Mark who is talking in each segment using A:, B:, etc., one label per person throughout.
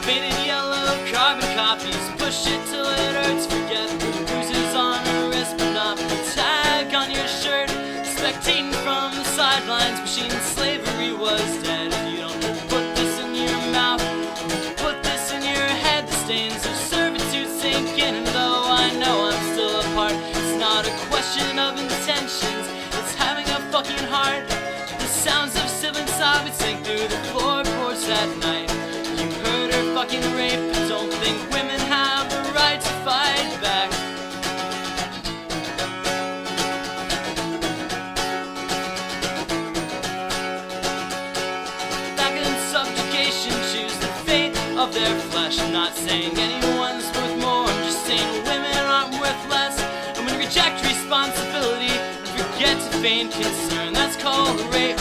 A: faded yellow carbon copies. Push it till it hurts, forget the bruises on her wrist, but not the tag on your shirt. Spectating from the sidelines, wishing slavery was dead. If you don't put this in your mouth, put this in your head, the stains of servitude sink in. And though I know I'm still apart, it's not a question of intentions, it's having a fucking heart. The sounds of sibling sob would sink through the floorboards that night. You heard her fucking rape, but don't think women have the right to fight back. Back in subjugation, choose the fate of their flesh. I'm not saying anyone's worth more, I'm just saying women aren't worth less. And when we reject responsibility and forget to feign concern, that's called rape.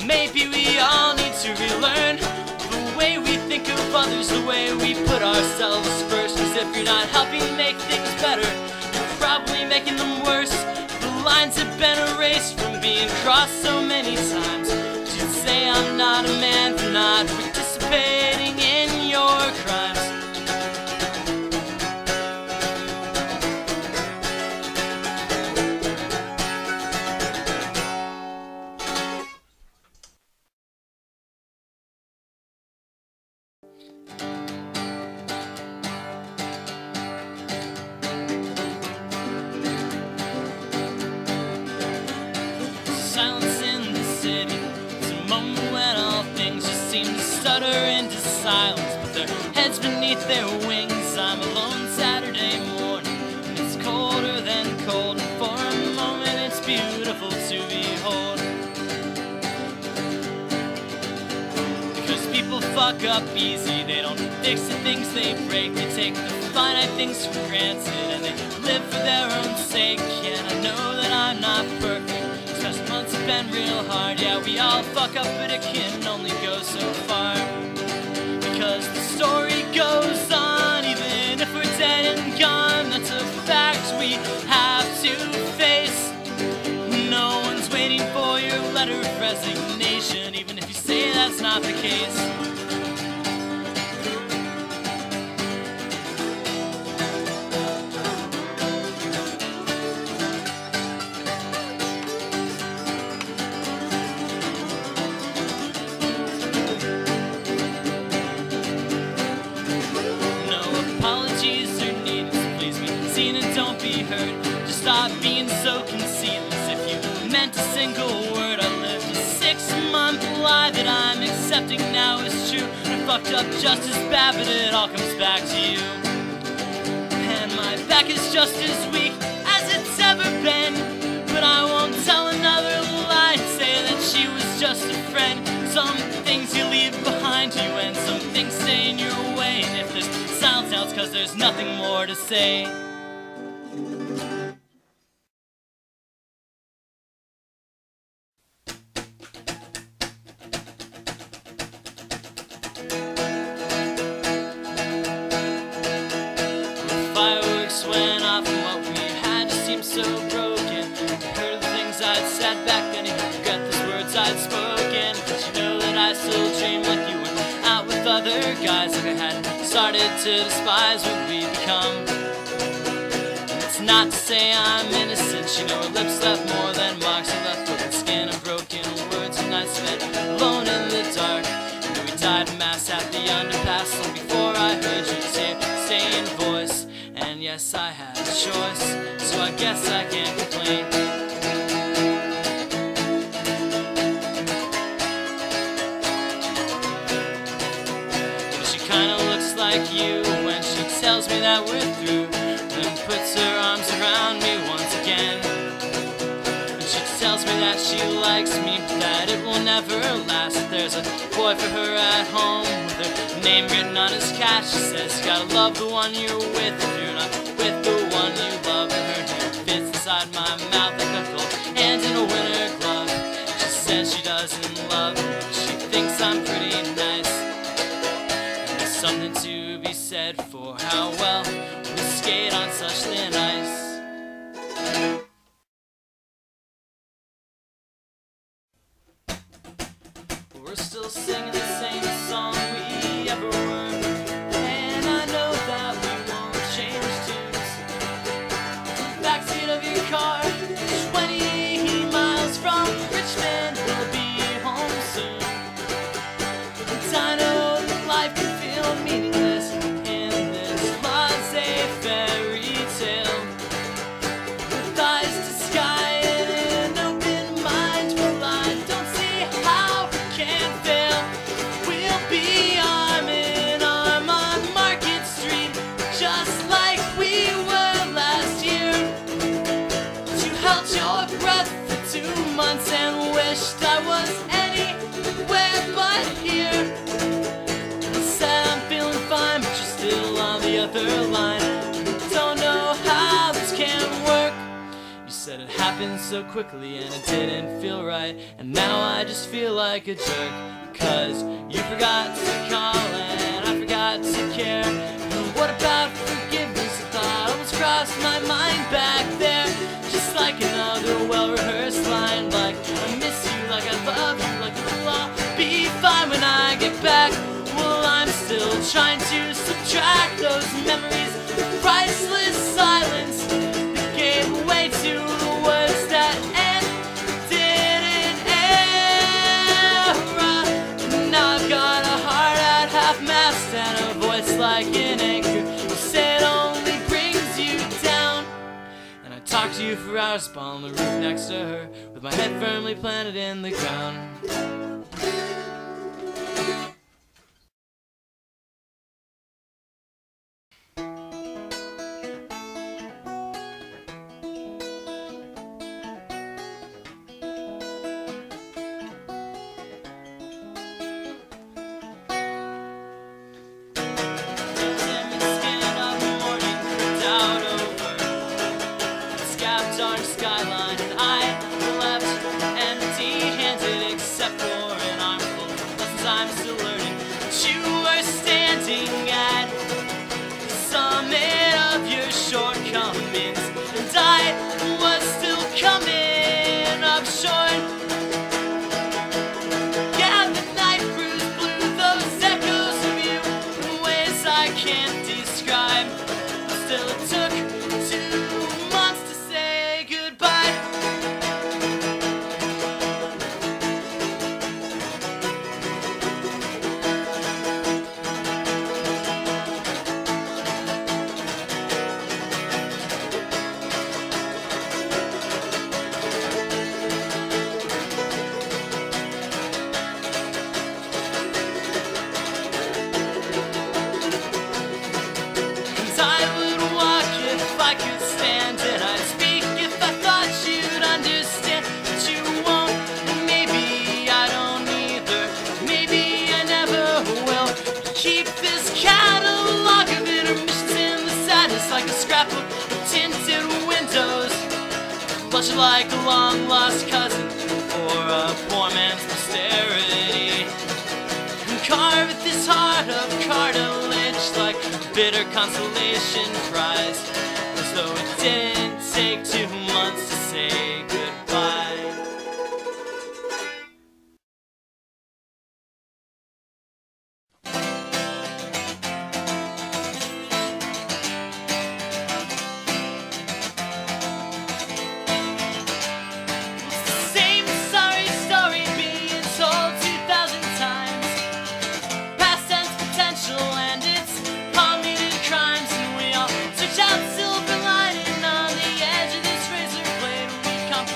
A: Maybe we all need to relearn the way we think of others, the way we put ourselves first. Cause if you're not helping make things better, you're probably making them worse. The lines have been erased from being crossed so many times. You'd say I'm not a man for not participating in your crimes. Silence in the city, it's a moment when all things just seem to stutter into silence, but their heads beneath their wings. I'm alone Saturday morning, and it's colder than cold, and for a moment it's beautiful to behold. Because people fuck up easy, they don't fix the things they break, they take the finite things for granted, and they live for their own sake. And I know that I'm not perfect, past months have been real hard. Yeah, we all fuck up, but it can only go so far. Because the story goes on, even if we're dead and gone. That's a fact we have to face. No one's waiting for your letter of resignation, even if you say that's not the case. Don't be hurt, just stop being so conceited. If you meant a single word, I lived a 6-month lie that I'm accepting now is true. And I fucked up just as bad, but it all comes back to you. And my back is just as weak as it's ever been, but I won't tell another lie, say that she was just a friend. Some things you leave behind you, and some things stay in your way. And if there's silence now, it's cause there's nothing more to say. Fireworks went off and what we had just seemed so broken. You heard the things I'd said back then, you regret the words I'd spoken. But you know that I still dream like you went out with other guys, like I had started to despise what we'd become. And it's not to say I'm innocent, you know her lips left more than marks. She left broken skin and broken words, and I spent alone in the dark. And we died in mass at the underpass long before I heard you say in voice. And yes, I had a choice, so I guess I can't complain. But she kinda looks like you when she tells me that we're through, then puts her arms around me once again. And she tells me that she likes me, but that it will never last. There's a boy for her at home with her name written on his cat. She says you gotta love the one you're with if you're not with the one you love. And her hand fits inside my mouth like a cold hand in a winter glove. She says she doesn't love me, she thinks I'm pretty nice. And there's something to be said for how well we skate on such thin ice. We're still singing the same song we ever were. happened so quickly and it didn't feel right. And now I just feel like a jerk, 'cause you forgot to call and I forgot to care. And what about forgiveness? I thought almost crossed my mind back there. Just like another well-rehearsed line, like I miss you, like I love you, like it will all be fine when I get back. Well, I'm still trying to subtract those memories of priceless silence that gave way to the words that ended in error. Now I've got a heart at half-mast and a voice like an anchor. You say it only brings you down. And I talk to you for hours upon the roof next to her, with my head firmly planted in the ground. Skyline, and I left empty-handed except for an armful of lessons I'm still learning. But you were standing at the summit of your shortcomings, and I was still coming up short. Yeah, the night brews blew those echoes of you in ways I can't describe. Still, it took 2 months to say goodbye. And I would walk if I could stand it. I'd speak if I thought you'd understand. But you won't, and maybe I don't either. Maybe I never will. Keep this catalog of intermissions in the sadness, like a scrapbook of tinted windows. Flush it like a long-lost cousin or a poor man's posterity. And carve at this heart of cartilage like a bitter consolation prize, as though it didn't take 2 months to say goodbye. It's the same sorry story being told 2,000 times. Past tense potential and its committed crimes, and we all search out silver lining on the edge of this razor blade. We compromise.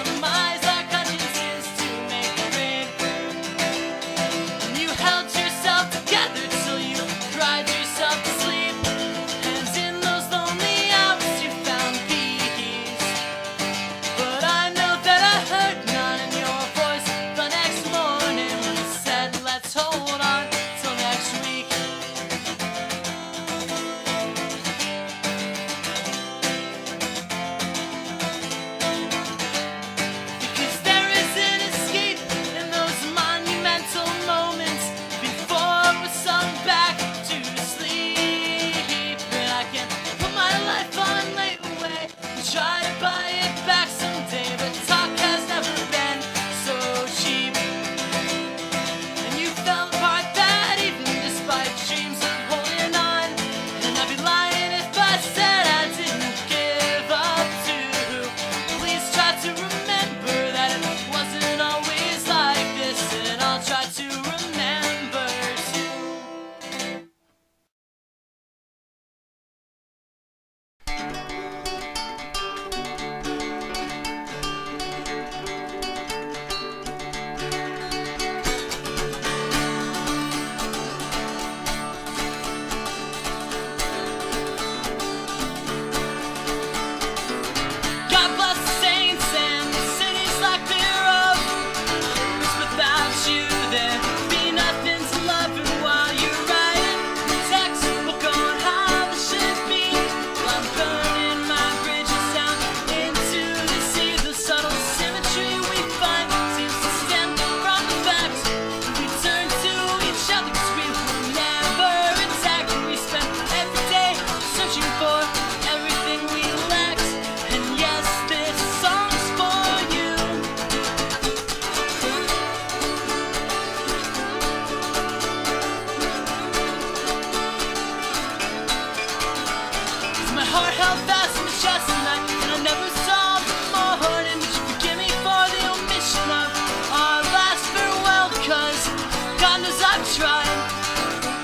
A: God knows I've tried,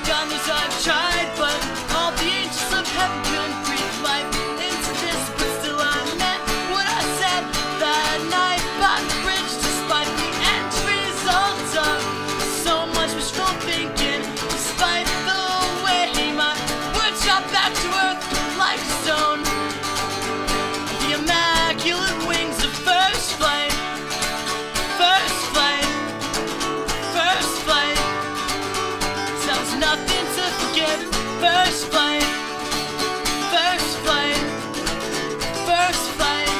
A: God knows I've tried, but all the angels of heaven couldn't breathe life into this. But still I meant what I said that night by the bridge, despite the end result of so much wishful thinking, despite the way my words shot back to earth like a stone. The immaculate wings of first flight, first flight, first flight. Sounds nothing to forget. First flight, first flight, first flight.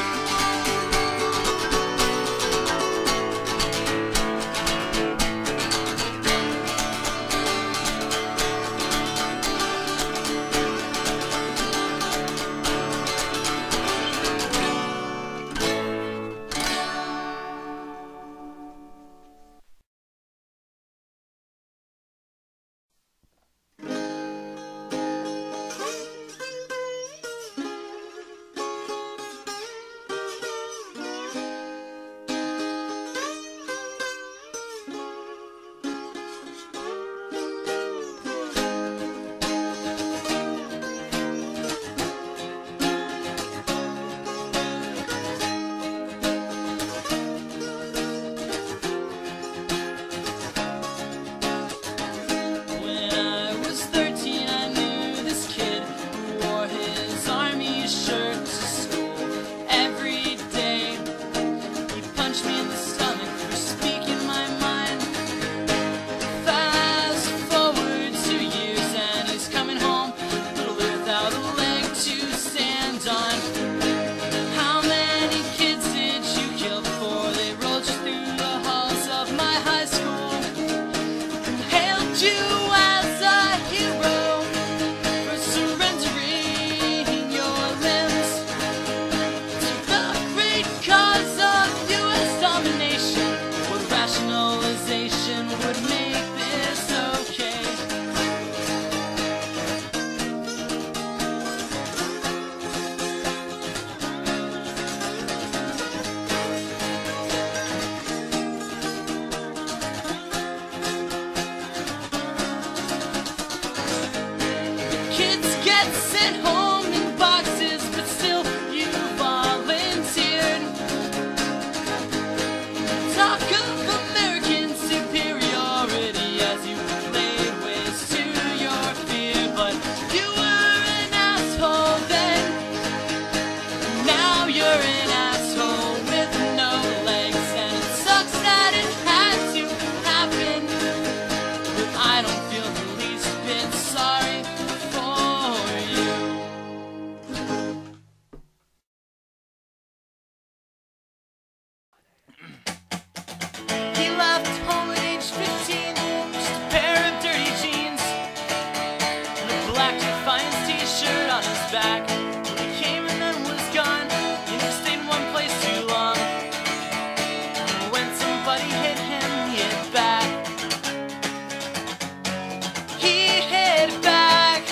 A: Sent home in boxes, but still you volunteered. Talk of American superiority as you laid waste to your fear. But you were an asshole then, now you're an asshole with no legs. And it sucks that it had to happen, but I don't feel the least bit sorry for you. He left home at age 15, just a pair of dirty jeans and a black Defiance t-shirt on his back. He came and then was gone. He never stayed in one place too long. And when somebody hit him, he hit back. He hit back.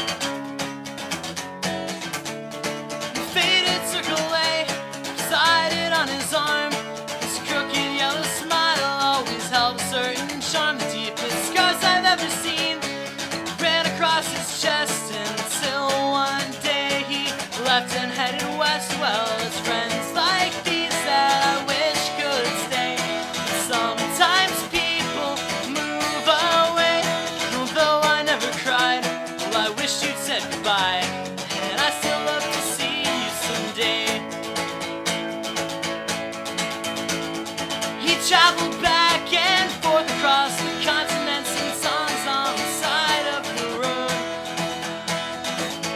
A: The faded circle lay sighted on his arm. His crooked yellow smile always held a certain charm. The deepest scars I've ever seen ran across his chest until one day he left and headed west. Well, it's friends like these that I wish could stay. Sometimes people move away, although I never cried. Well, I wish you'd said goodbye, and I still love to see you someday. He traveled back and forth across the continents and songs on the side of the road.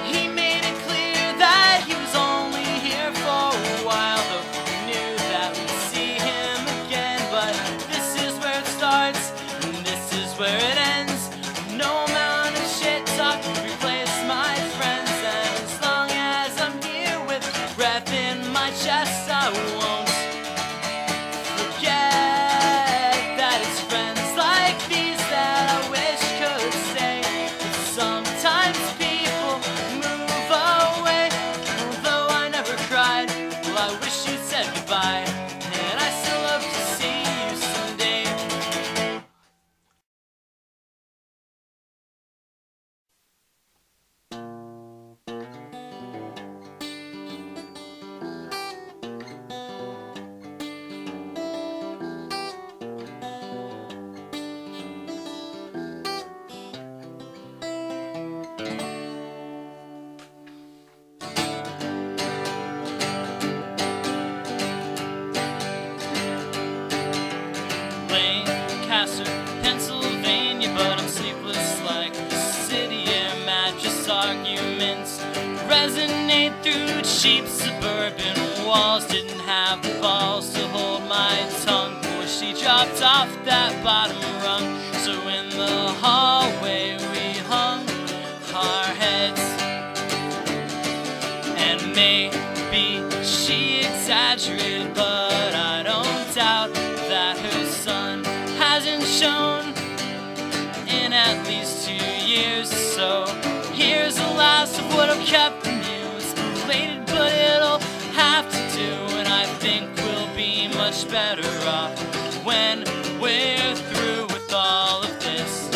A: He made it clear that he was only here for a while, though he knew that we'd see him again. But this is where it starts, and this is where it ends. No amount of shit talk can replace my friends, and as long as I'm here with breath in my chest, I won't forget that it's friends like these that I wish could stay. But sometimes people move away, although I never cried. Well, I wish you'd said goodbye, and I still love to see you someday. cheap suburban walls didn't have the balls to hold my tongue before she dropped off that bottom rung. So in the hallway we hung our heads, and maybe she exaggerated, but I don't doubt that her son hasn't shown in at least 2 years. So here's the last of what I've kept from you. It's belated, but it'll have to do, and I think we'll be much better off when we're through with all of this.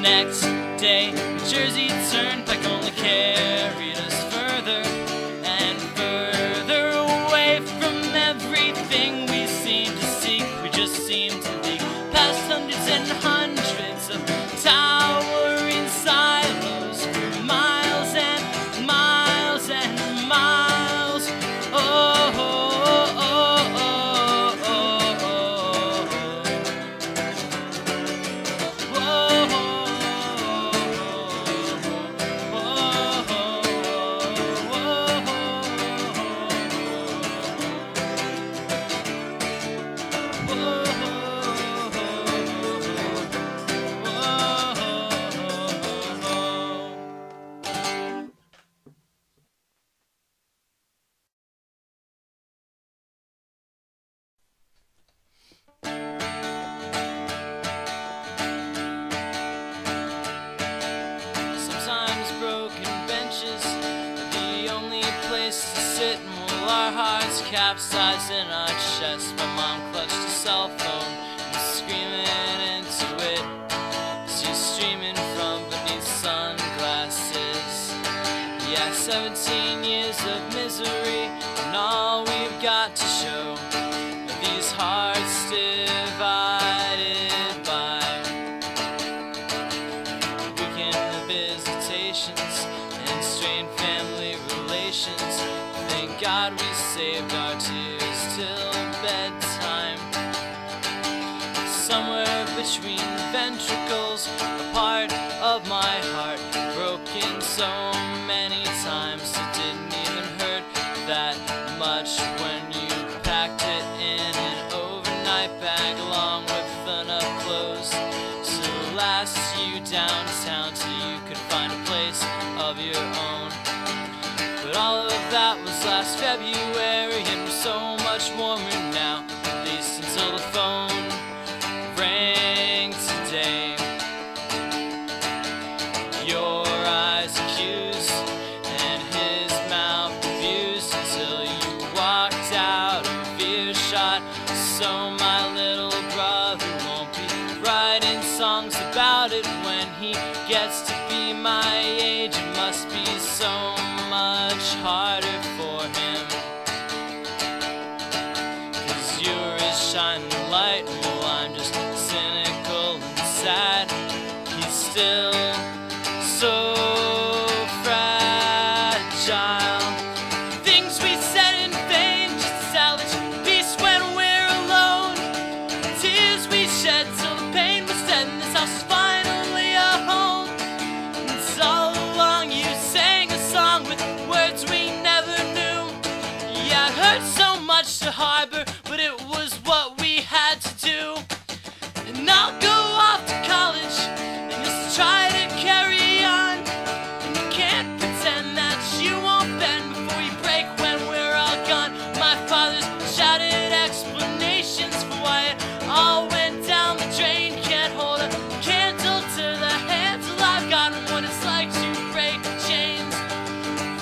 A: Next day, the Jersey Turnpike only carried us further and further away from everything we seemed to seek. We just seemed to leak past hundreds and hundreds of towering silos for miles and miles and miles. Oh, oh, oh, oh, oh, oh, oh. Whoa. Sometimes broken benches are the only place to sit, and while our hearts capsize in our chests, my mom clutched a cell phone and was screaming into it. She's streaming from beneath sunglasses. Yeah, 17 years of misery, and all we've got to show are these hearts divided by weekend visitations and strained family relations. Thank God we saved our tears till bedtime. Somewhere between ventricles, a part of my heart broken so many times it didn't even hurt that much when you packed it in an overnight bag along with enough clothes to last you downtown till you could find a place of your own. But all of that was last February, and we're so much warmer now, at least until the phone rang today. Your eyes accused and his mouth abused until you walked out of earshot. So my little brother won't be writing songs about it when he gets to be my age. It must be so much harder for him, 'cause you're his shining light, and while I'm just cynical and sad, he's still so fragile. Things we said in vain, just to salvage peace when we're alone. Tears we shed till the pain was dead, and this house is finally a home. And all along you sang a song with words we never knew. Yeah, it hurt so much to harbor, but it was what we had to do. And I'll go off to college and just try to carry on. And you can't pretend that you won't bend before you break when we're all gone. My father's shouted explanations for why it all went down the drain. Can't hold a candle to the hands I've got and what it's like to break chains.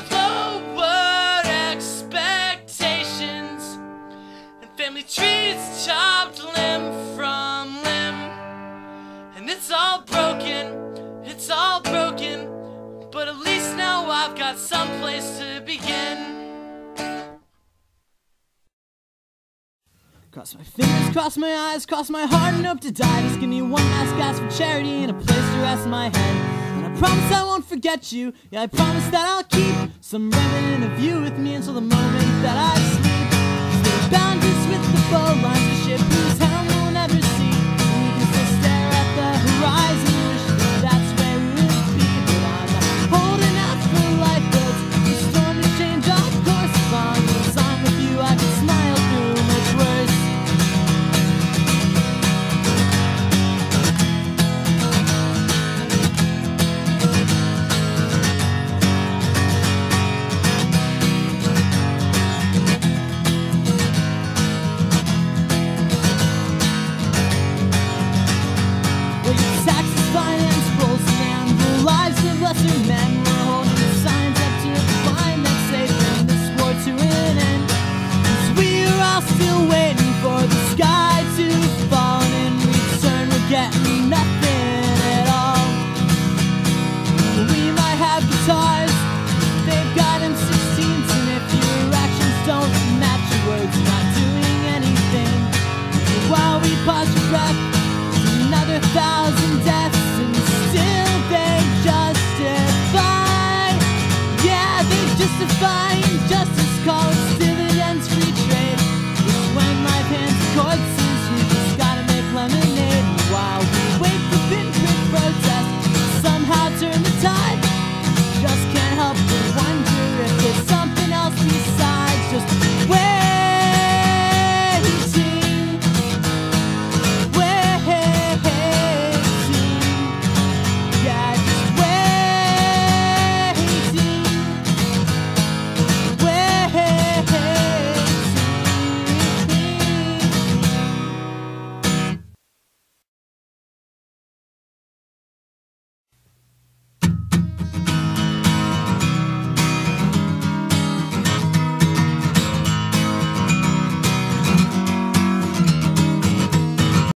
A: Forward expectations and family trees chopped limb from limb. And it's all broken, it's all broken, but at least now I've got some place to begin.
B: Cross my fingers, cross my eyes, cross my heart and hope to die. Just give me one last gasp for charity and a place to rest my head. And I promise I won't forget you. Yeah, I promise that I'll keep some remnant of you with me until the moment that I sleep. Stay bound just with the boat lines the ship.